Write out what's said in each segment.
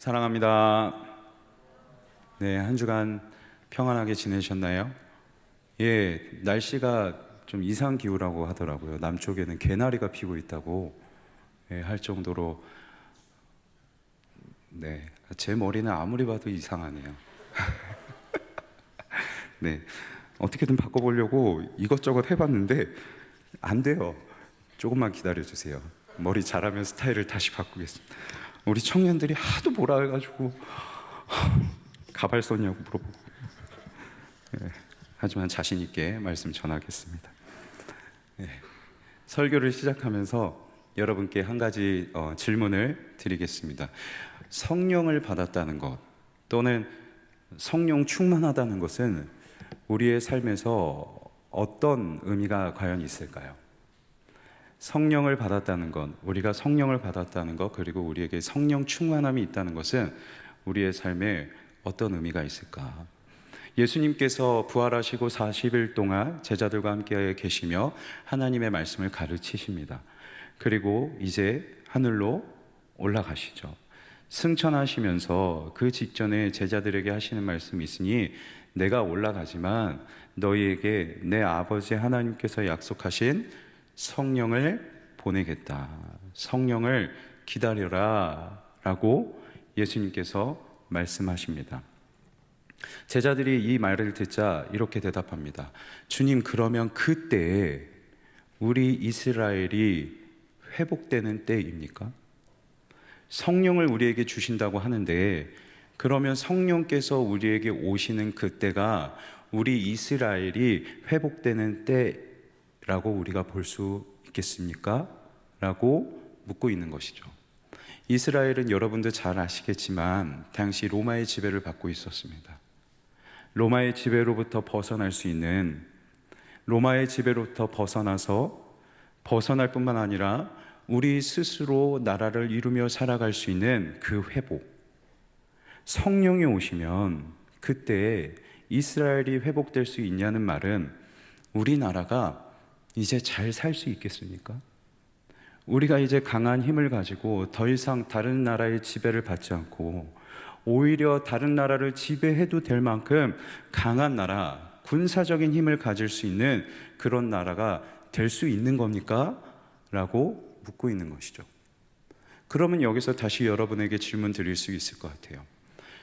사랑합니다. 네, 한 주간 평안하게 지내셨나요? 예, 날씨가 좀 이상 기후라고 하더라고요. 남쪽에는 개나리가 피고 있다고 할 정도로. 네, 제 머리는 아무리 봐도 이상하네요. 네, 어떻게든 바꿔보려고 이것저것 해봤는데 안 돼요. 조금만 기다려주세요. 머리 자라면 스타일을 다시 바꾸겠습니다. 우리 청년들이 하도 뭐라 해가지고 가발 썼냐고 물어보고. 네, 하지만 자신 있게 말씀 전하겠습니다. 네, 설교를 시작하면서 여러분께 한 가지 질문을 드리겠습니다. 성령을 받았다는 것 또는 성령 충만하다는 것은 우리의 삶에서 어떤 의미가 과연 있을까요? 성령을 받았다는 것, 우리가 성령을 받았다는 것, 그리고 우리에게 성령 충만함이 있다는 것은 우리의 삶에 어떤 의미가 있을까? 예수님께서 부활하시고 40일 동안 제자들과 함께 계시며 하나님의 말씀을 가르치십니다. 그리고 이제 하늘로 올라가시죠. 승천하시면서 그 직전에 제자들에게 하시는 말씀이 있으니 내가 올라가지만 너희에게 내 아버지 하나님께서 약속하신 성령을 보내겠다. 성령을 기다려라 라고 예수님께서 말씀하십니다. 제자들이 이 말을 듣자 이렇게 대답합니다. 주님, 그러면 그때에 우리 이스라엘이 회복되는 때입니까? 성령을 우리에게 주신다고 하는데 그러면 성령께서 우리에게 오시는 그때가 우리 이스라엘이 회복되는 때라고 우리가 볼 수 있겠습니까? 라고 묻고 있는 것이죠. 이스라엘은 여러분도 잘 아시겠지만 당시 로마의 지배를 받고 있었습니다. 로마의 지배로부터 벗어날 수 있는, 로마의 지배로부터 벗어날 뿐만 아니라 우리 스스로 나라를 이루며 살아갈 수 있는 그 회복, 성령이 오시면 그때 이스라엘이 회복될 수 있냐는 말은 우리나라가 이제 잘 살 수 있겠습니까? 우리가 이제 강한 힘을 가지고 더 이상 다른 나라의 지배를 받지 않고 오히려 다른 나라를 지배해도 될 만큼 강한 나라, 군사적인 힘을 가질 수 있는 그런 나라가 될 수 있는 겁니까? 라고 묻고 있는 것이죠. 그러면 여기서 다시 여러분에게 질문 드릴 수 있을 것 같아요.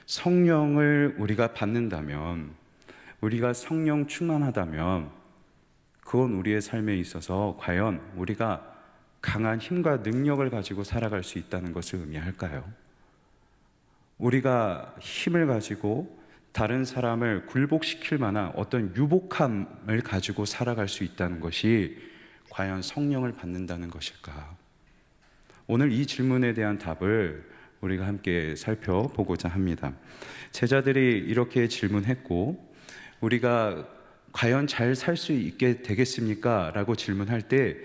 성령을 우리가 받는다면, 우리가 성령 충만하다면 그건 우리의 삶에 있어서 과연 우리가 강한 힘과 능력을 가지고 살아갈 수 있다는 것을 의미할까요? 우리가 힘을 가지고 다른 사람을 굴복시킬 만한 어떤 유복함을 가지고 살아갈 수 있다는 것이 과연 성령을 받는다는 것일까? 오늘 이 질문에 대한 답을 우리가 함께 살펴보고자 합니다. 제자들이 이렇게 질문했고 우리가 과연 잘 살 수 있게 되겠습니까? 라고 질문할 때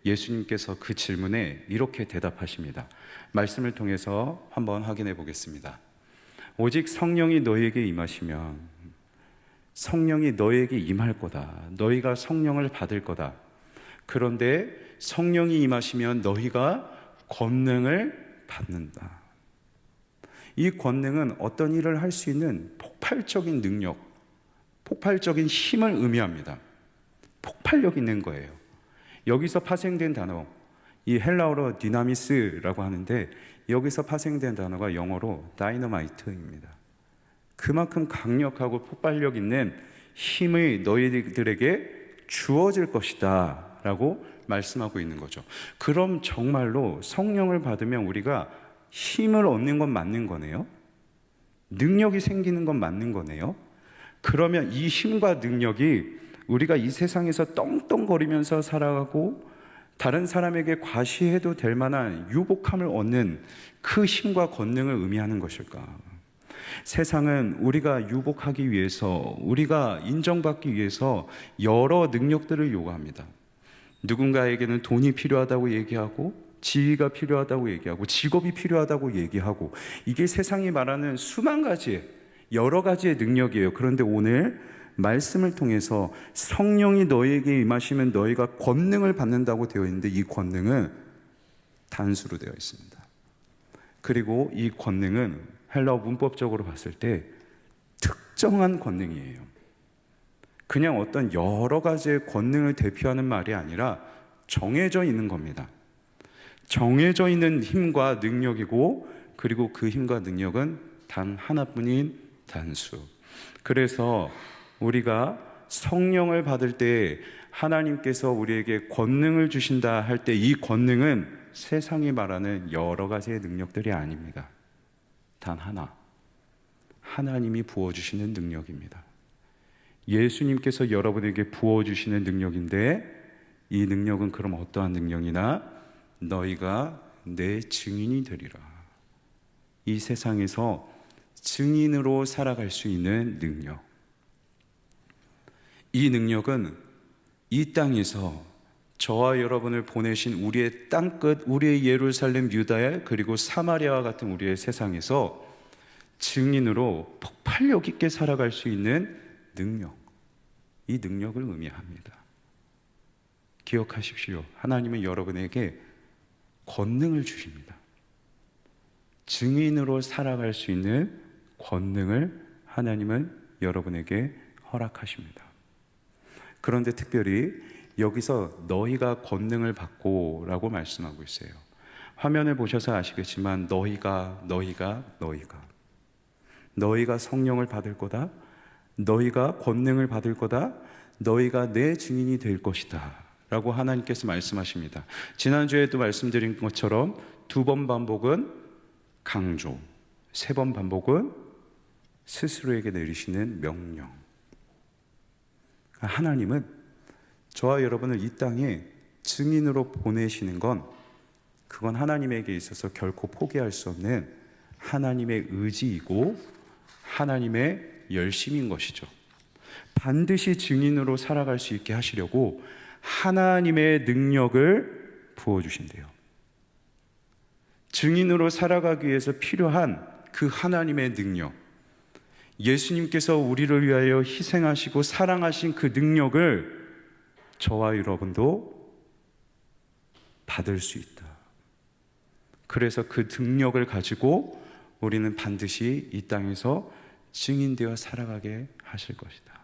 예수님께서 그 질문에 이렇게 대답하십니다. 말씀을 통해서 한번 확인해 보겠습니다. 오직 성령이 너희에게 임하시면 성령이 너희에게 임할 거다. 너희가 성령을 받을 거다. 그런데 성령이 임하시면 너희가 권능을 받는다. 이 권능은 어떤 일을 할 수 있는 폭발적인 능력, 폭발적인 힘을 의미합니다. 폭발력 있는 거예요. 여기서 파생된 단어, 이 헬라어로 디나미스라고 하는데 여기서 파생된 단어가 영어로 다이너마이트입니다. 그만큼 강력하고 폭발력 있는 힘이 너희들에게 주어질 것이다 라고 말씀하고 있는 거죠. 그럼 정말로 성령을 받으면 우리가 힘을 얻는 건 맞는 거네요? 능력이 생기는 건 맞는 거네요? 그러면 이 힘과 능력이 우리가 이 세상에서 떵떵거리면서 살아가고 다른 사람에게 과시해도 될 만한 유복함을 얻는 그 힘과 권능을 의미하는 것일까? 세상은 우리가 유복하기 위해서, 우리가 인정받기 위해서 여러 능력들을 요구합니다. 누군가에게는 돈이 필요하다고 얘기하고 지위가 필요하다고 얘기하고 직업이 필요하다고 얘기하고 이게 세상이 말하는 수만 가지의 여러 가지의 능력이에요. 그런데 오늘 말씀을 통해서 성령이 너희에게 임하시면 너희가 권능을 받는다고 되어 있는데 이 권능은 단수로 되어 있습니다. 그리고 이 권능은 헬라어 문법적으로 봤을 때 특정한 권능이에요. 그냥 어떤 여러 가지의 권능을 대표하는 말이 아니라 정해져 있는 겁니다. 정해져 있는 힘과 능력이고, 그리고 그 힘과 능력은 단 하나뿐인 단수. 그래서 우리가 성령을 받을 때 하나님께서 우리에게 권능을 주신다 할 때 이 권능은 세상이 말하는 여러 가지의 능력들이 아닙니다. 단 하나, 하나님이 부어주시는 능력입니다. 예수님께서 여러분에게 부어주시는 능력인데, 이 능력은 그럼 어떠한 능력이나 너희가 내 증인이 되리라. 이 세상에서 증인으로 살아갈 수 있는 능력. 이 능력은 이 땅에서 저와 여러분을 보내신 우리의 땅끝, 우리의 예루살렘, 유다야, 그리고 사마리아와 같은 우리의 세상에서 증인으로 폭발력 있게 살아갈 수 있는 능력, 이 능력을 의미합니다. 기억하십시오. 하나님은 여러분에게 권능을 주십니다. 증인으로 살아갈 수 있는 권능을 하나님은 여러분에게 허락하십니다. 그런데 특별히 여기서 너희가 권능을 받고 라고 말씀하고 있어요. 화면을 보셔서 아시겠지만 너희가 성령을 받을 거다, 너희가 권능을 받을 거다, 너희가 내 증인이 될 것이다 라고 하나님께서 말씀하십니다. 지난주에도 말씀드린 것처럼 2번 반복은 강조, 3번 반복은 스스로에게 내리시는 명령. 하나님은 저와 여러분을 이 땅에 증인으로 보내시는 건, 그건 하나님에게 있어서 결코 포기할 수 없는 하나님의 의지이고 하나님의 열심인 것이죠. 반드시 증인으로 살아갈 수 있게 하시려고 하나님의 능력을 부어주신대요. 증인으로 살아가기 위해서 필요한 그 하나님의 능력, 예수님께서 우리를 위하여 희생하시고 사랑하신 그 능력을 저와 여러분도 받을 수 있다. 그래서 그 능력을 가지고 우리는 반드시 이 땅에서 증인되어 살아가게 하실 것이다.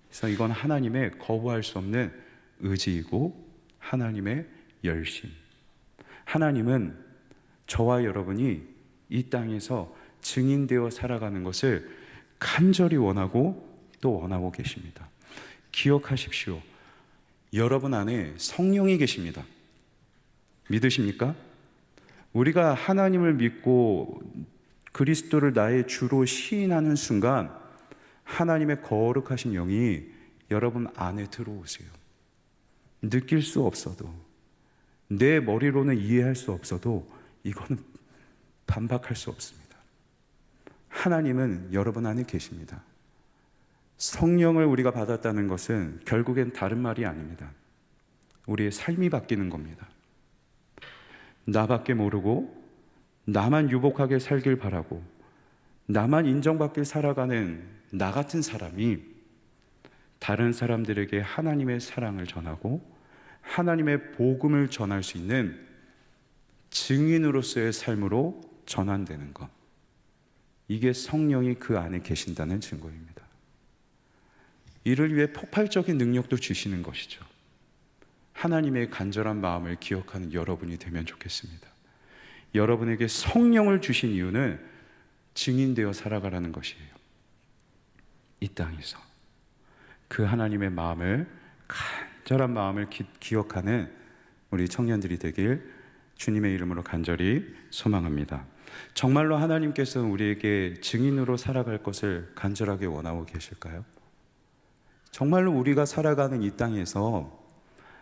그래서 이건 하나님의 거부할 수 없는 의지이고 하나님의 열심. 하나님은 저와 여러분이 이 땅에서 증인되어 살아가는 것을 간절히 원하고 또 원하고 계십니다. 기억하십시오. 여러분 안에 성령이 계십니다. 믿으십니까? 우리가 하나님을 믿고 그리스도를 나의 주로 시인하는 순간 하나님의 거룩하신 영이 여러분 안에 들어오세요. 느낄 수 없어도, 내 머리로는 이해할 수 없어도 이거는 반박할 수 없습니다. 하나님은 여러분 안에 계십니다. 성령을 우리가 받았다는 것은 결국엔 다른 말이 아닙니다. 우리의 삶이 바뀌는 겁니다. 나밖에 모르고 나만 유복하게 살길 바라고 나만 인정받길 살아가는 나 같은 사람이 다른 사람들에게 하나님의 사랑을 전하고 하나님의 복음을 전할 수 있는 증인으로서의 삶으로 전환되는 것, 이게 성령이 그 안에 계신다는 증거입니다. 이를 위해 폭발적인 능력도 주시는 것이죠. 하나님의 간절한 마음을 기억하는 여러분이 되면 좋겠습니다. 여러분에게 성령을 주신 이유는 증인되어 살아가라는 것이에요. 이 땅에서 그 하나님의 마음을, 간절한 마음을 기억하는 우리 청년들이 되길 주님의 이름으로 간절히 소망합니다. 정말로 하나님께서 우리에게 증인으로 살아갈 것을 간절하게 원하고 계실까요? 정말로 우리가 살아가는 이 땅에서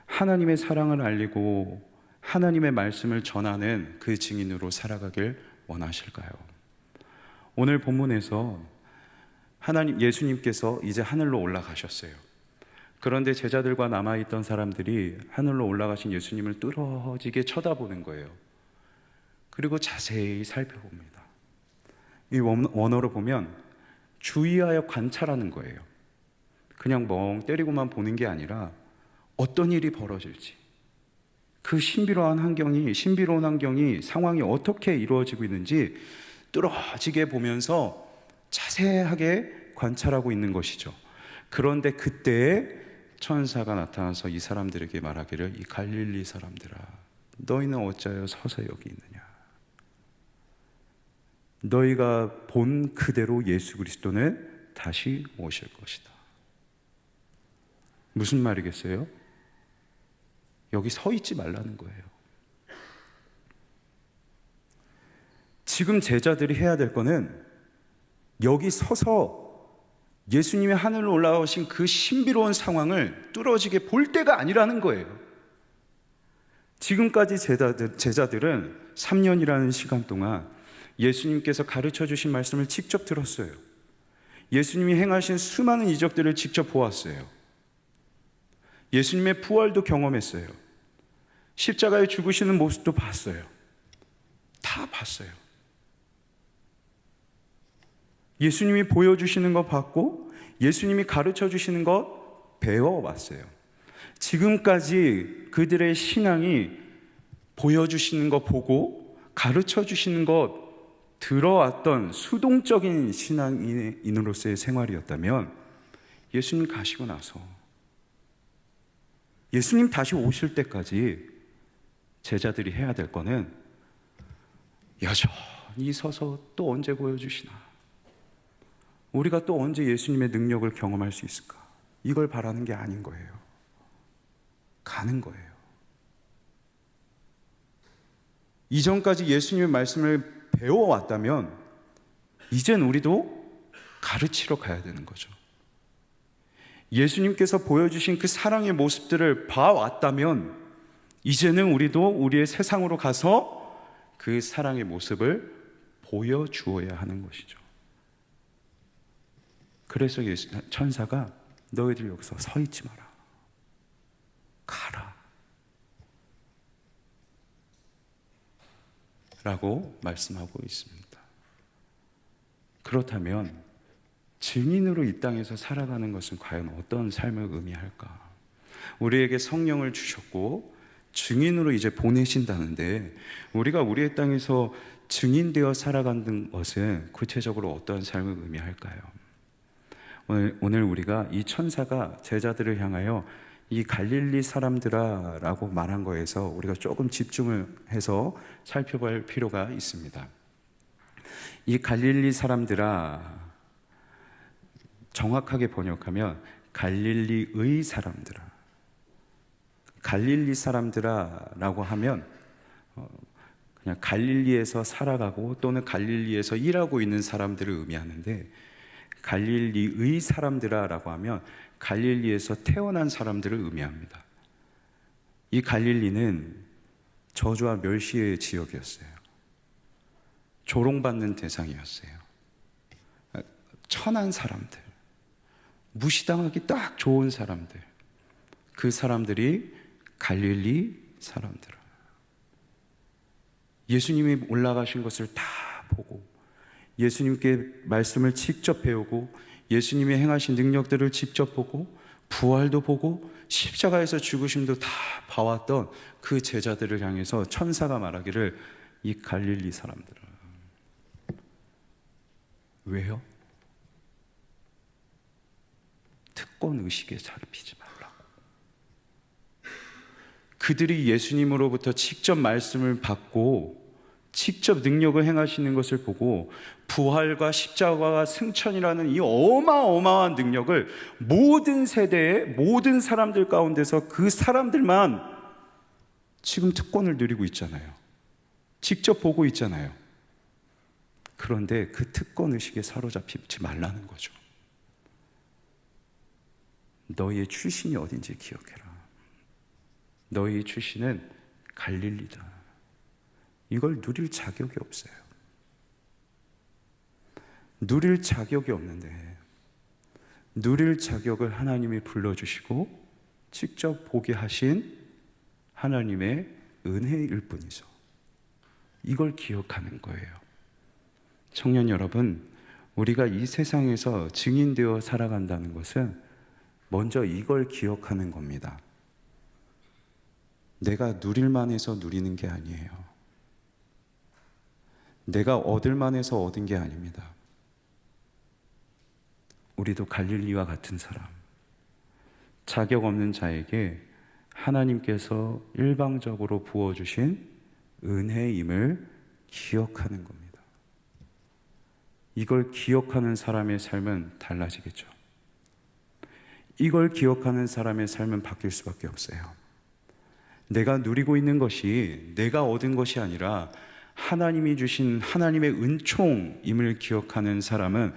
하나님의 사랑을 알리고 하나님의 말씀을 전하는 그 증인으로 살아가길 원하실까요? 오늘 본문에서 예수님께서 이제 하늘로 올라가셨어요. 그런데 제자들과 남아있던 사람들이 하늘로 올라가신 예수님을 뚫어지게 쳐다보는 거예요. 그리고 자세히 살펴봅니다. 이 원어로 보면 주의하여 관찰하는 거예요. 그냥 멍 때리고만 보는 게 아니라 어떤 일이 벌어질지, 그 신비로운 환경이 상황이 어떻게 이루어지고 있는지 뚫어지게 보면서 자세하게 관찰하고 있는 것이죠. 그런데 그때에 천사가 나타나서 이 사람들에게 말하기를, 이 갈릴리 사람들아, 너희는 어찌하여 서서 여기 있느냐. 너희가 본 그대로 예수 그리스도는 다시 오실 것이다. 무슨 말이겠어요? 여기 서 있지 말라는 거예요. 지금 제자들이 해야 될 거는 여기 서서 예수님이 하늘로 올라오신 그 신비로운 상황을 뚫어지게 볼 때가 아니라는 거예요. 지금까지 제자들은 3년이라는 시간 동안 예수님께서 가르쳐 주신 말씀을 직접 들었어요. 예수님이 행하신 수많은 이적들을 직접 보았어요. 예수님의 부활도 경험했어요. 십자가에 죽으시는 모습도 봤어요. 다 봤어요. 예수님이 보여주시는 거 봤고, 예수님이 가르쳐 주시는 것 배워왔어요. 지금까지 그들의 신앙이 보여주시는 거 보고 가르쳐 주시는 것 들어왔던 수동적인 신앙인으로서의 생활이었다면, 예수님 가시고 나서 예수님 다시 오실 때까지 제자들이 해야 될 거는 여전히 서서 또 언제 보여주시나, 우리가 또 언제 예수님의 능력을 경험할 수 있을까, 이걸 바라는 게 아닌 거예요. 가는 거예요. 이전까지 예수님의 말씀을 배워왔다면 이젠 우리도 가르치러 가야 되는 거죠. 예수님께서 보여주신 그 사랑의 모습들을 봐왔다면 이제는 우리도 우리의 세상으로 가서 그 사랑의 모습을 보여주어야 하는 것이죠. 그래서 천사가 너희들 여기서 서 있지 마라, 가라 라고 말씀하고 있습니다. 그렇다면 증인으로 이 땅에서 살아가는 것은 과연 어떤 삶을 의미할까? 우리에게 성령을 주셨고 증인으로 이제 보내신다는데, 우리가 우리의 땅에서 증인되어 살아가는 것은 구체적으로 어떤 삶을 의미할까요? 오늘 우리가 이 천사가 제자들을 향하여 이 갈릴리 사람들아 라고 말한 거에서 우리가 조금 집중을 해서 살펴볼 필요가 있습니다. 이 갈릴리 사람들아, 정확하게 번역하면 갈릴리의 사람들아, 갈릴리 사람들아 라고 하면 그냥 갈릴리에서 살아가고 또는 갈릴리에서 일하고 있는 사람들을 의미하는데, 갈릴리의 사람들아 라고 하면 갈릴리에서 태어난 사람들을 의미합니다. 이 갈릴리는 저주와 멸시의 지역이었어요. 조롱받는 대상이었어요. 천한 사람들, 무시당하기 딱 좋은 사람들, 그 사람들이 갈릴리 사람들. 예수님이 올라가신 것을 다 보고 예수님께 말씀을 직접 배우고 예수님이 행하신 능력들을 직접 보고 부활도 보고 십자가에서 죽으심도 다 봐왔던 그 제자들을 향해서 천사가 말하기를, 이 갈릴리 사람들아. 왜요? 특권 의식에 잡히지 말라고. 그들이 예수님으로부터 직접 말씀을 받고 직접 능력을 행하시는 것을 보고 부활과 십자가와 승천이라는 이 어마어마한 능력을 모든 세대의 모든 사람들 가운데서 그 사람들만 지금 특권을 누리고 있잖아요. 직접 보고 있잖아요. 그런데 그 특권 의식에 사로잡히지 말라는 거죠. 너희의 출신이 어딘지 기억해라. 너희의 출신은 갈릴리다. 이걸 누릴 자격이 없어요. 누릴 자격이 없는데, 누릴 자격을 하나님이 불러주시고 직접 보게 하신 하나님의 은혜일 뿐이죠. 이걸 기억하는 거예요. 청년 여러분, 우리가 이 세상에서 증인되어 살아간다는 것은 먼저 이걸 기억하는 겁니다. 내가 누릴만 해서 누리는 게 아니에요. 내가 얻을 만해서 얻은 게 아닙니다. 우리도 갈릴리와 같은 사람, 자격 없는 자에게 하나님께서 일방적으로 부어주신 은혜임을 기억하는 겁니다. 이걸 기억하는 사람의 삶은 달라지겠죠. 이걸 기억하는 사람의 삶은 바뀔 수밖에 없어요. 내가 누리고 있는 것이 내가 얻은 것이 아니라 하나님이 주신 하나님의 은총임을 기억하는 사람은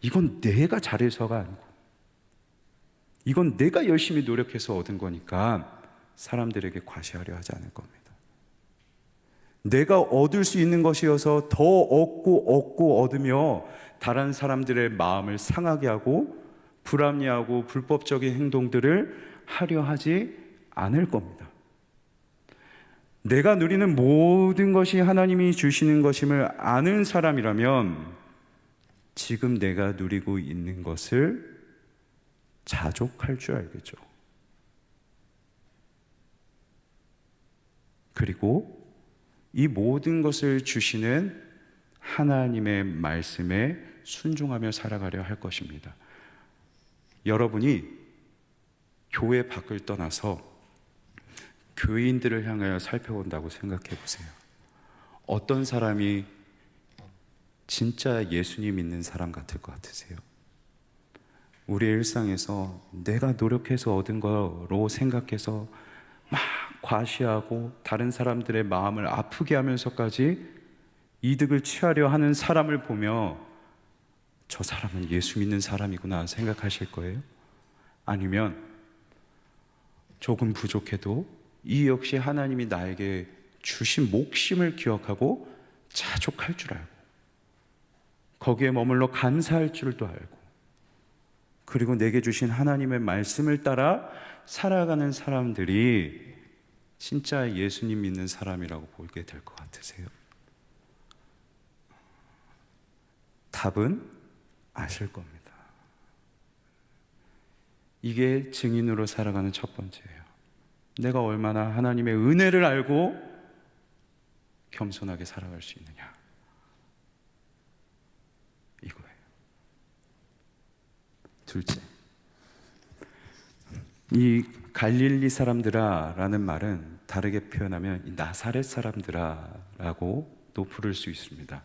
이건 내가 잘해서가 아니고 이건 내가 열심히 노력해서 얻은 거니까 사람들에게 과시하려 하지 않을 겁니다. 내가 얻을 수 있는 것이어서 더 얻고 얻으며 다른 사람들의 마음을 상하게 하고 불합리하고 불법적인 행동들을 하려 하지 않을 겁니다. 내가 누리는 모든 것이 하나님이 주시는 것임을 아는 사람이라면 지금 내가 누리고 있는 것을 자족할 줄 알겠죠. 그리고 이 모든 것을 주시는 하나님의 말씀에 순종하며 살아가려 할 것입니다. 여러분이 교회 밖을 떠나서 교인들을 향하여 살펴본다고 생각해 보세요. 어떤 사람이 진짜 예수님 믿는 사람 같을 것 같으세요? 우리의 일상에서 내가 노력해서 얻은 거로 생각해서 막 과시하고 다른 사람들의 마음을 아프게 하면서까지 이득을 취하려 하는 사람을 보며 저 사람은 예수 믿는 사람이구나 생각하실 거예요? 아니면 조금 부족해도 이 역시 하나님이 나에게 주신 목심을 기억하고 자족할 줄 알고 거기에 머물러 감사할 줄도 알고 그리고 내게 주신 하나님의 말씀을 따라 살아가는 사람들이 진짜 예수님 믿는 사람이라고 보게 될 것 같으세요? 답은 아실 겁니다. 이게 증인으로 살아가는 첫 번째예요. 내가 얼마나 하나님의 은혜를 알고 겸손하게 살아갈 수 있느냐, 이거예요. 둘째, 이 갈릴리 사람들아 라는 말은 다르게 표현하면 이 나사렛 사람들아 라고도 부를 수 있습니다.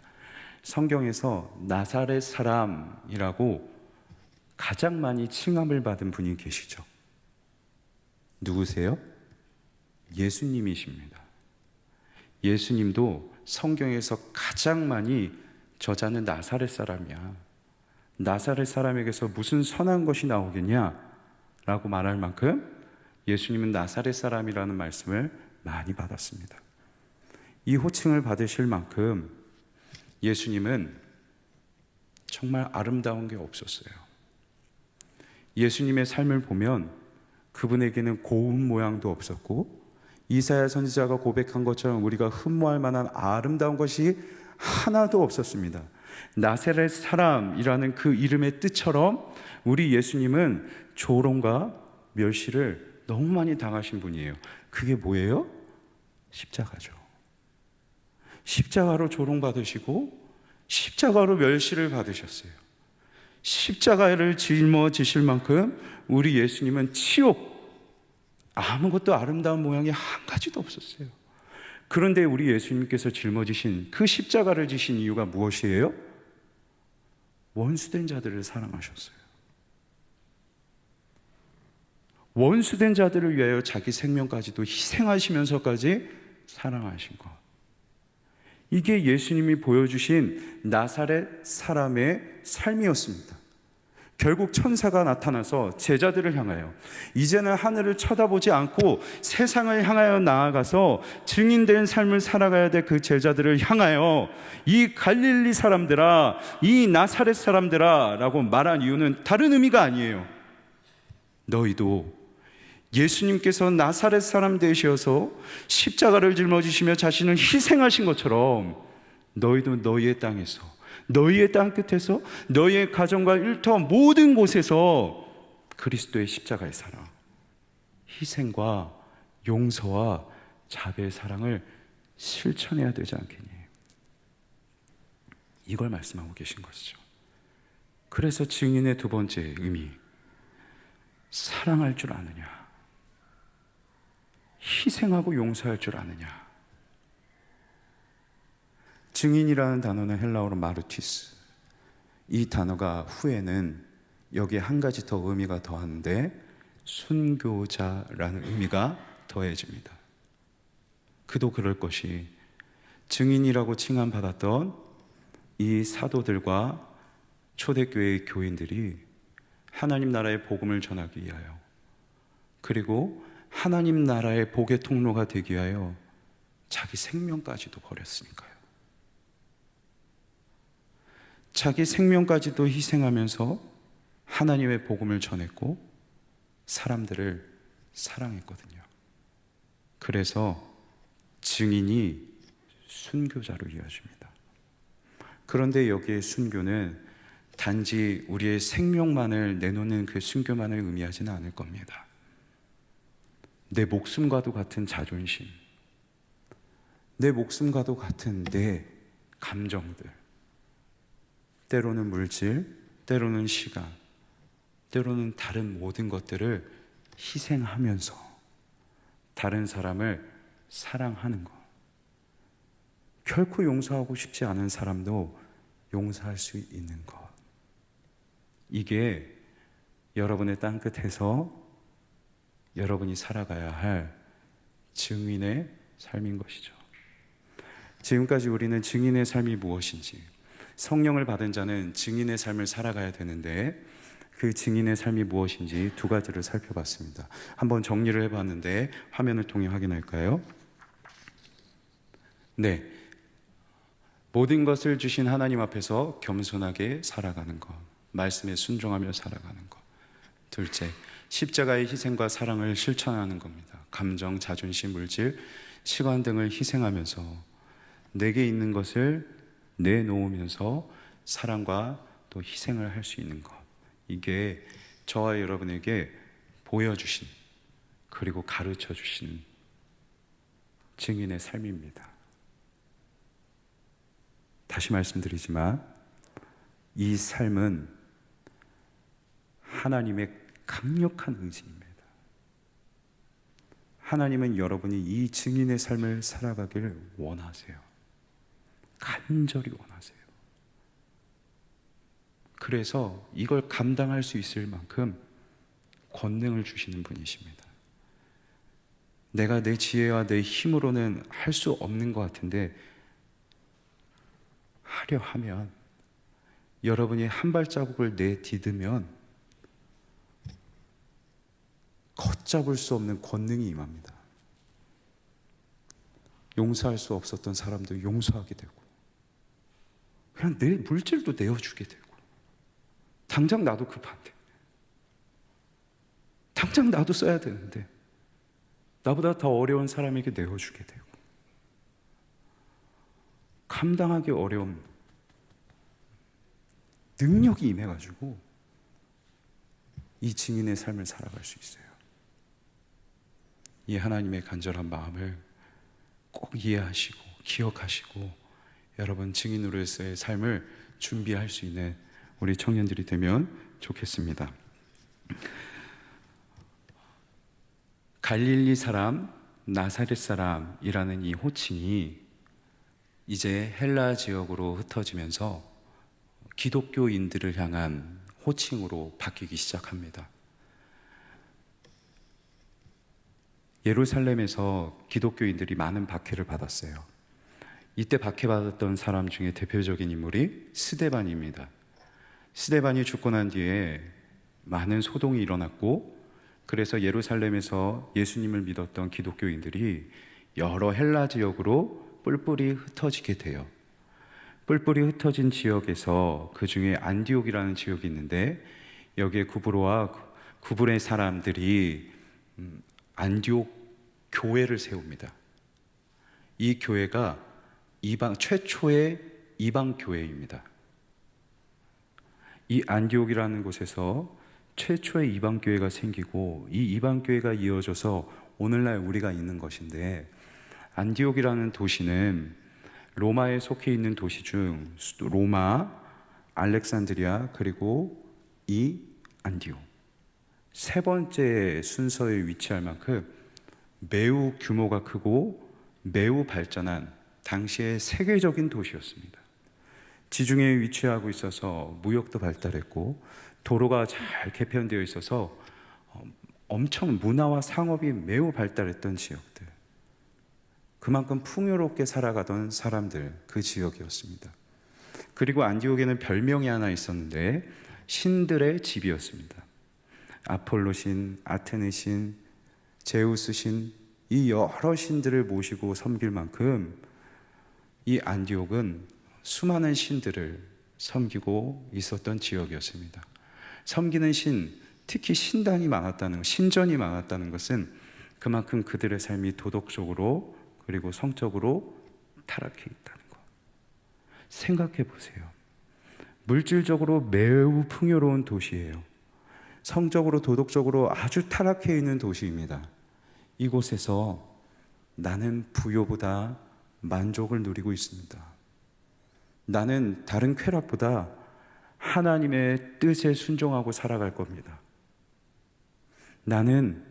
성경에서 나사렛 사람이라고 가장 많이 칭함을 받은 분이 계시죠. 누구세요? 예수님이십니다. 예수님도 성경에서 가장 많이 저자는 나사렛 사람이야, 나사렛 사람에게서 무슨 선한 것이 나오겠냐 라고 말할 만큼 예수님은 나사렛 사람이라는 말씀을 많이 받았습니다. 이 호칭을 받으실 만큼 예수님은 정말 아름다운 게 없었어요. 예수님의 삶을 보면 그분에게는 고운 모양도 없었고 이사야 선지자가 고백한 것처럼 우리가 흠모할 만한 아름다운 것이 하나도 없었습니다. 나사렛 사람이라는 그 이름의 뜻처럼 우리 예수님은 조롱과 멸시를 너무 많이 당하신 분이에요. 그게 뭐예요? 십자가죠. 십자가로 조롱받으시고 십자가로 멸시를 받으셨어요. 십자가를 짊어지실 만큼 우리 예수님은 치욕, 아무것도 아름다운 모양이 한 가지도 없었어요. 그런데 우리 예수님께서 짊어지신 그 십자가를 지신 이유가 무엇이에요? 원수된 자들을 사랑하셨어요. 원수된 자들을 위하여 자기 생명까지도 희생하시면서까지 사랑하신 것, 이게 예수님이 보여주신 나사렛 사람의 삶이었습니다. 결국 천사가 나타나서 제자들을 향하여 이제는 하늘을 쳐다보지 않고 세상을 향하여 나아가서 증인된 삶을 살아가야 될 그 제자들을 향하여 이 갈릴리 사람들아, 이 나사렛 사람들아 라고 말한 이유는 다른 의미가 아니에요. 너희도 예수님께서 나사렛 사람 되셔서 십자가를 짊어지시며 자신을 희생하신 것처럼 너희도 너희의 땅에서, 너희의 땅 끝에서, 너희의 가정과 일터 모든 곳에서 그리스도의 십자가의 사랑, 희생과 용서와 자비의 사랑을 실천해야 되지 않겠니? 이걸 말씀하고 계신 것이죠. 그래서 증인의 두 번째 의미, 사랑할 줄 아느냐, 희생하고 용서할 줄 아느냐. 증인이라는 단어는 헬라어로 마르티스. 이 단어가 후에는 여기에 한 가지 더 의미가 더하는데 순교자라는 의미가 더해집니다. 그도 그럴 것이 증인이라고 칭함받았던 이 사도들과 초대교회의 교인들이 하나님 나라의 복음을 전하기 위하여, 그리고 하나님 나라의 복의 통로가 되기 위하여 자기 생명까지도 버렸으니까요. 자기 생명까지도 희생하면서 하나님의 복음을 전했고 사람들을 사랑했거든요. 그래서 증인이 순교자로 이어집니다. 그런데 여기에 순교는 단지 우리의 생명만을 내놓는 그 순교만을 의미하지는 않을 겁니다. 내 목숨과도 같은 자존심, 내 목숨과도 같은 내 감정들, 때로는 물질, 때로는 시간, 때로는 다른 모든 것들을 희생하면서 다른 사람을 사랑하는 것. 결코 용서하고 싶지 않은 사람도 용서할 수 있는 것. 이게 여러분의 땅끝에서 여러분이 살아가야 할 증인의 삶인 것이죠. 지금까지 우리는 증인의 삶이 무엇인지, 성령을 받은 자는 증인의 삶을 살아가야 되는데 그 증인의 삶이 무엇인지 두 가지를 살펴봤습니다. 한번 정리를 해봤는데 화면을 통해 확인할까요? 네, 모든 것을 주신 하나님 앞에서 겸손하게 살아가는 것, 말씀에 순종하며 살아가는 것. 둘째, 십자가의 희생과 사랑을 실천하는 겁니다. 감정, 자존심, 물질, 시간 등을 희생하면서 내게 있는 것을 내놓으면서 사랑과 또 희생을 할 수 있는 것. 이게 저와 여러분에게 보여주신, 그리고 가르쳐 주신 증인의 삶입니다. 다시 말씀드리지만 이 삶은 하나님의 강력한 의지입니다. 하나님은 여러분이 이 증인의 삶을 살아가기를 원하세요. 간절히 원하세요. 그래서 이걸 감당할 수 있을 만큼 권능을 주시는 분이십니다. 내가 내 지혜와 내 힘으로는 할 수 없는 것 같은데 하려 하면, 여러분이 한 발자국을 내디디면 걷잡을 수 없는 권능이 임합니다. 용서할 수 없었던 사람도 용서하게 되고, 그냥 내 물질도 내어주게 되고, 당장 나도 급한데, 당장 나도 써야 되는데 나보다 더 어려운 사람에게 내어주게 되고, 감당하기 어려운 능력이 임해가지고 이 증인의 삶을 살아갈 수 있어요. 이 하나님의 간절한 마음을 꼭 이해하시고 기억하시고 여러분 증인으로서의 삶을 준비할 수 있는 우리 청년들이 되면 좋겠습니다. 갈릴리 사람, 나사렛 사람이라는 이 호칭이 이제 헬라 지역으로 흩어지면서 기독교인들을 향한 호칭으로 바뀌기 시작합니다. 예루살렘에서 기독교인들이 많은 박해를 받았어요. 이때 박해받았던 사람 중에 대표적인 인물이 스데반입니다. 스데반이 죽고 난 뒤에 많은 소동이 일어났고, 그래서 예루살렘에서 예수님을 믿었던 기독교인들이 여러 헬라 지역으로 뿔뿔이 흩어지게 돼요. 뿔뿔이 흩어진 지역에서 그 중에 안디옥이라는 지역이 있는데, 여기에 구브로와 구브레 사람들이 안디옥 교회를 세웁니다. 이 교회가 최초의 이방 교회입니다. 이 안디옥이라는 곳에서 최초의 이방 교회가 생기고, 이 이방 교회가 이어져서 오늘날 우리가 있는 것인데, 안디옥이라는 도시는 로마에 속해 있는 도시 중 로마, 알렉산드리아, 그리고 이 안디옥, 세 번째 순서에 위치할 만큼 매우 규모가 크고 매우 발전한 당시의 세계적인 도시였습니다. 지중해에 위치하고 있어서 무역도 발달했고 도로가 잘 개편되어 있어서 엄청 문화와 상업이 매우 발달했던 지역들, 그만큼 풍요롭게 살아가던 사람들, 그 지역이었습니다. 그리고 안디옥에는 별명이 하나 있었는데 신들의 집이었습니다. 아폴로 신, 아테네 신, 제우스 신, 이 여러 신들을 모시고 섬길 만큼 이 안디옥은 수많은 신들을 섬기고 있었던 지역이었습니다. 섬기는 신, 특히 신당이 많았다는, 신전이 많았다는 것은 그만큼 그들의 삶이 도덕적으로 그리고 성적으로 타락해 있다는 것. 생각해 보세요. 물질적으로 매우 풍요로운 도시예요. 성적으로 도덕적으로 아주 타락해 있는 도시입니다. 이곳에서 나는 부요보다 만족을 누리고 있습니다. 나는 다른 쾌락보다 하나님의 뜻에 순종하고 살아갈 겁니다. 나는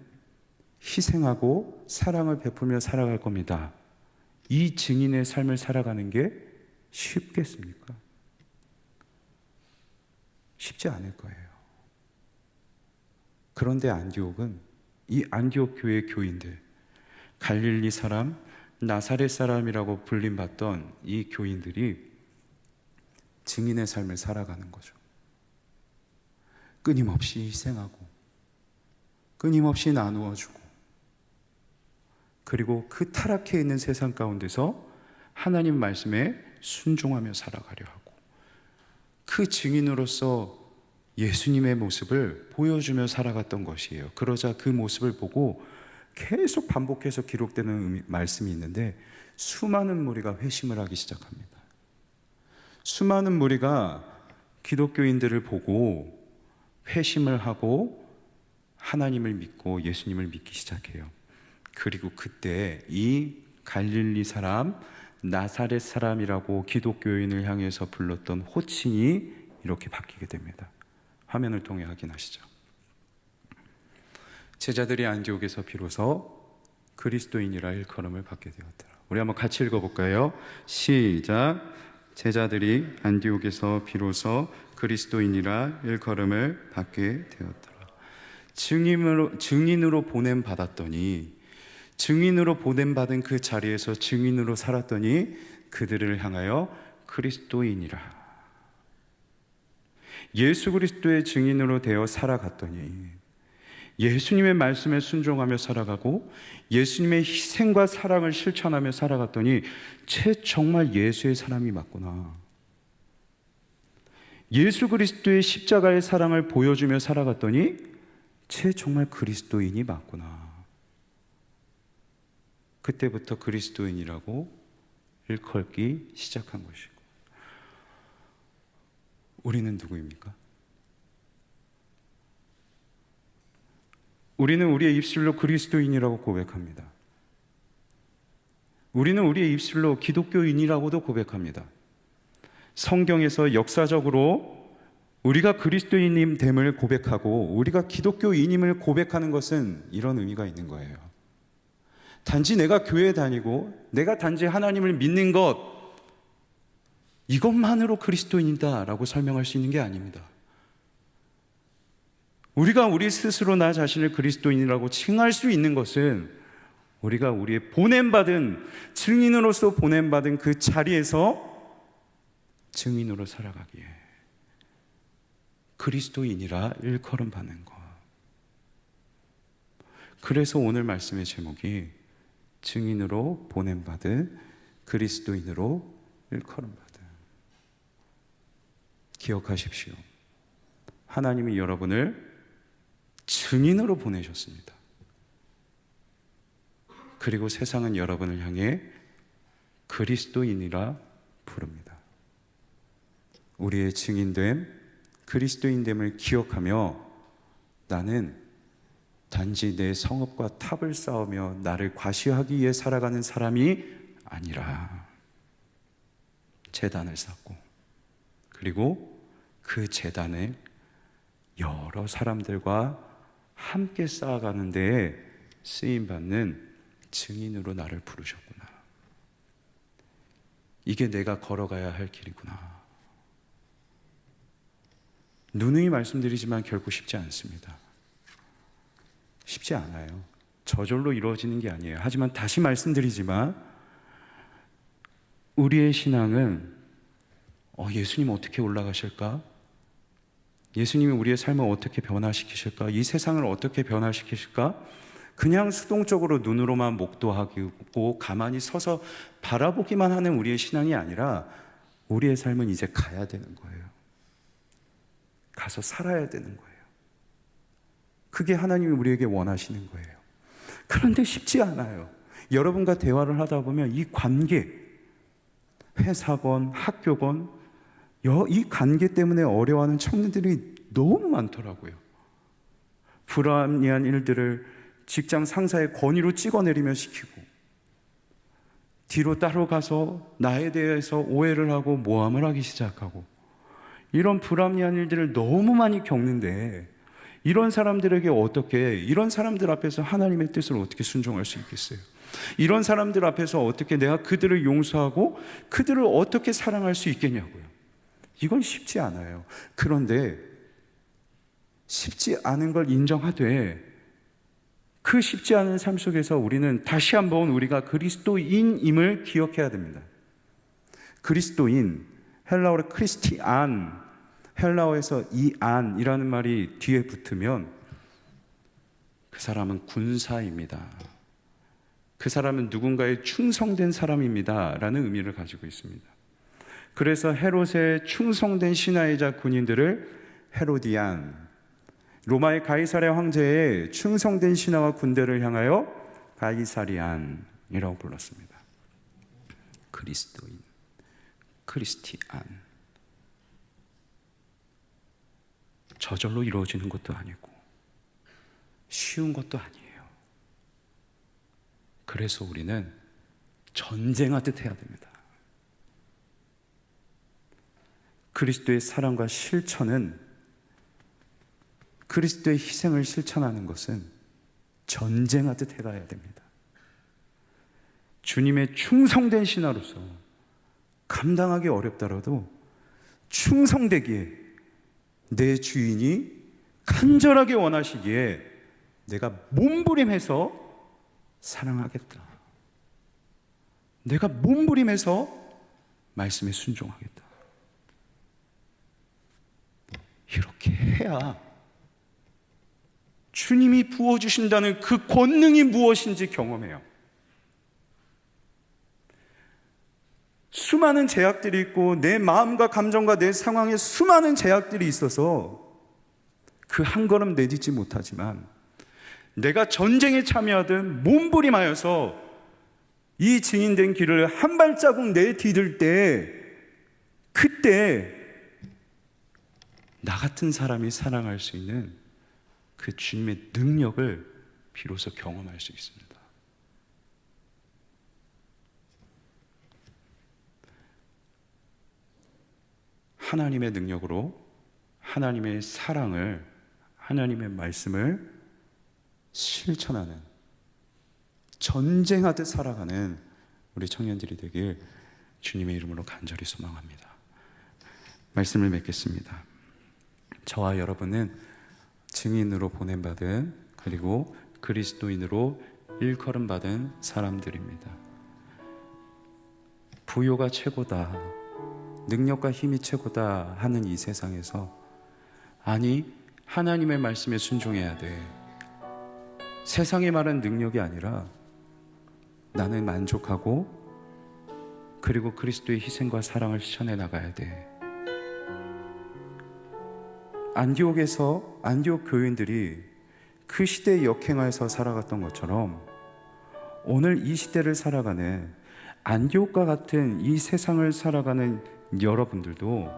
희생하고 사랑을 베풀며 살아갈 겁니다. 이 증인의 삶을 살아가는 게 쉽겠습니까? 쉽지 않을 거예요. 그런데 안디옥은, 이 안디옥 교회 교인들, 갈릴리 사람, 나사렛 사람이라고 불림받던 이 교인들이 증인의 삶을 살아가는 거죠. 끊임없이 희생하고 끊임없이 나누어 주고, 그리고 그 타락해 있는 세상 가운데서 하나님 말씀에 순종하며 살아가려 하고, 그 증인으로서 예수님의 모습을 보여주며 살아갔던 것이에요. 그러자 그 모습을 보고 계속 반복해서 기록되는 말씀이 있는데, 수많은 무리가 회심을 하기 시작합니다. 수많은 무리가 기독교인들을 보고 회심을 하고 하나님을 믿고 예수님을 믿기 시작해요. 그리고 그때 이 갈릴리 사람, 나사렛 사람이라고 기독교인을 향해서 불렀던 호칭이 이렇게 바뀌게 됩니다. 화면을 통해 확인하시죠. 제자들이 안디옥에서 비로소 그리스도인이라 일컬음을 받게 되었더라. 우리 한번 같이 읽어볼까요? 시작. 제자들이 안디옥에서 비로소 그리스도인이라 일컬음을 받게 되었더라. 증인으로 보냄 받았더니, 증인으로 보냄 받은 그 자리에서 증인으로 살았더니 그들을 향하여 그리스도인이라, 예수 그리스도의 증인으로 되어 살아갔더니, 예수님의 말씀에 순종하며 살아가고 예수님의 희생과 사랑을 실천하며 살아갔더니 쟤 정말 예수의 사람이 맞구나. 예수 그리스도의 십자가의 사랑을 보여주며 살아갔더니 쟤 정말 그리스도인이 맞구나. 그때부터 그리스도인이라고 일컬기 시작한 것이고, 우리는 누구입니까? 우리는 우리의 입술로 그리스도인이라고 고백합니다. 우리는 우리의 입술로 기독교인이라고도 고백합니다. 성경에서 역사적으로 우리가 그리스도인임 됨을 고백하고 우리가 기독교인임을 고백하는 것은 이런 의미가 있는 거예요. 단지 내가 교회에 다니고 내가 단지 하나님을 믿는 것, 이것만으로 그리스도인이다 라고 설명할 수 있는 게 아닙니다. 우리가 우리 스스로 나 자신을 그리스도인이라고 칭할 수 있는 것은 우리가 우리의 보냄받은, 증인으로서 보냄받은 그 자리에서 증인으로 살아가기에 그리스도인이라 일컬음 받는 것. 그래서 오늘 말씀의 제목이 증인으로 보냄받은 그리스도인으로 일컬음 받은. 기억하십시오. 하나님이 여러분을 증인으로 보내셨습니다. 그리고 세상은 여러분을 향해 그리스도인이라 부릅니다. 우리의 증인됨, 그리스도인됨을 기억하며 나는 단지 내 성읍과 탑을 쌓으며 나를 과시하기 위해 살아가는 사람이 아니라 제단을 쌓고, 그리고 그 제단을 여러 사람들과 함께 쌓아가는 데에 쓰임받는 증인으로 나를 부르셨구나. 이게 내가 걸어가야 할 길이구나. 누누이 말씀드리지만 결코 쉽지 않습니다. 쉽지 않아요. 저절로 이루어지는 게 아니에요. 하지만 다시 말씀드리지만 우리의 신앙은 예수님 어떻게 올라가실까? 예수님이 우리의 삶을 어떻게 변화시키실까? 이 세상을 어떻게 변화시키실까? 그냥 수동적으로 눈으로만 목도하고 가만히 서서 바라보기만 하는 우리의 신앙이 아니라 우리의 삶은 이제 가야 되는 거예요. 가서 살아야 되는 거예요. 그게 하나님이 우리에게 원하시는 거예요. 그런데 쉽지 않아요. 여러분과 대화를 하다 보면 이 관계, 회사건 학교건 이 관계 때문에 어려워하는 청년들이 너무 많더라고요. 불합리한 일들을 직장 상사의 권위로 찍어내리며 시키고, 뒤로 따로 가서 나에 대해서 오해를 하고 모함을 하기 시작하고, 이런 불합리한 일들을 너무 많이 겪는데 이런 사람들에게 이런 사람들 앞에서 하나님의 뜻을 어떻게 순종할 수 있겠어요? 이런 사람들 앞에서 어떻게 내가 그들을 용서하고 그들을 어떻게 사랑할 수 있겠냐고요. 이건 쉽지 않아요. 그런데 쉽지 않은 걸 인정하되 그 쉽지 않은 삶 속에서 우리는 다시 한번 우리가 그리스도인임을 기억해야 됩니다. 그리스도인, 헬라어로 크리스티안, 헬라어에서 이 안이라는 말이 뒤에 붙으면 그 사람은 군사입니다. 그 사람은 누군가에 충성된 사람입니다 라는 의미를 가지고 있습니다. 그래서 헤롯의 충성된 신하이자 군인들을 헤로디안, 로마의 가이사랴 황제의 충성된 신하와 군대를 향하여 가이사리안이라고 불렀습니다. 그리스도인, 크리스티안. 저절로 이루어지는 것도 아니고 쉬운 것도 아니에요. 그래서 우리는 전쟁하듯 해야 됩니다. 그리스도의 사랑과 실천은, 그리스도의 희생을 실천하는 것은 전쟁하듯 해가야 됩니다. 주님의 충성된 신하로서 감당하기 어렵더라도 충성되기에, 내 주인이 간절하게 원하시기에 내가 몸부림해서 사랑하겠다. 내가 몸부림해서 말씀에 순종하겠다. 이렇게 해야 주님이 부어주신다는 그 권능이 무엇인지 경험해요. 수많은 제약들이 있고 내 마음과 감정과 내 상황에 수많은 제약들이 있어서 그 한 걸음 내딛지 못하지만, 내가 전쟁에 참여하든 몸부림하여서 이 증인된 길을 한 발자국 내디딜 때, 그때 나 같은 사람이 사랑할 수 있는 그 주님의 능력을 비로소 경험할 수 있습니다. 하나님의 능력으로 하나님의 사랑을, 하나님의 말씀을 실천하는, 전쟁하듯 살아가는 우리 청년들이 되길 주님의 이름으로 간절히 소망합니다. 말씀을 맺겠습니다. 저와 여러분은 증인으로 보냄받은, 그리고 그리스도인으로 일컬음 받은 사람들입니다. 부요가 최고다, 능력과 힘이 최고다 하는 이 세상에서, 아니, 하나님의 말씀에 순종해야 돼. 세상의 말은 능력이 아니라 나는 만족하고 그리고 그리스도의 희생과 사랑을 실천해 나가야 돼. 안디옥 교인들이 그 시대에 역행하여서 살아갔던 것처럼 오늘 이 시대를 살아가는, 안디옥과 같은 이 세상을 살아가는 여러분들도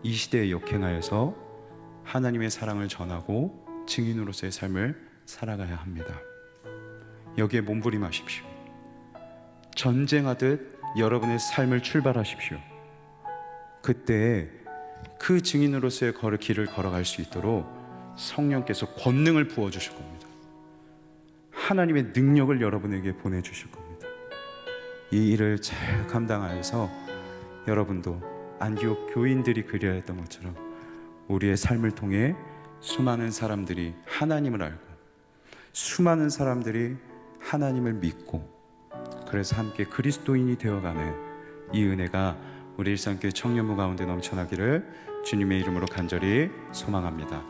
이 시대에 역행하여서 하나님의 사랑을 전하고 증인으로서의 삶을 살아가야 합니다. 여기에 몸부림하십시오. 전쟁하듯 여러분의 삶을 출발하십시오. 그때 그 증인으로서의 길을 걸어갈 수 있도록 성령께서 권능을 부어주실 겁니다. 하나님의 능력을 여러분에게 보내주실 겁니다. 이 일을 잘 감당하여서 여러분도 안디옥 교인들이 그리하였던 것처럼 우리의 삶을 통해 수많은 사람들이 하나님을 알고 수많은 사람들이 하나님을 믿고 그래서 함께 그리스도인이 되어가는 이 은혜가 우리 일상교회 청년부 가운데 넘쳐나기를 주님의 이름으로 간절히 소망합니다.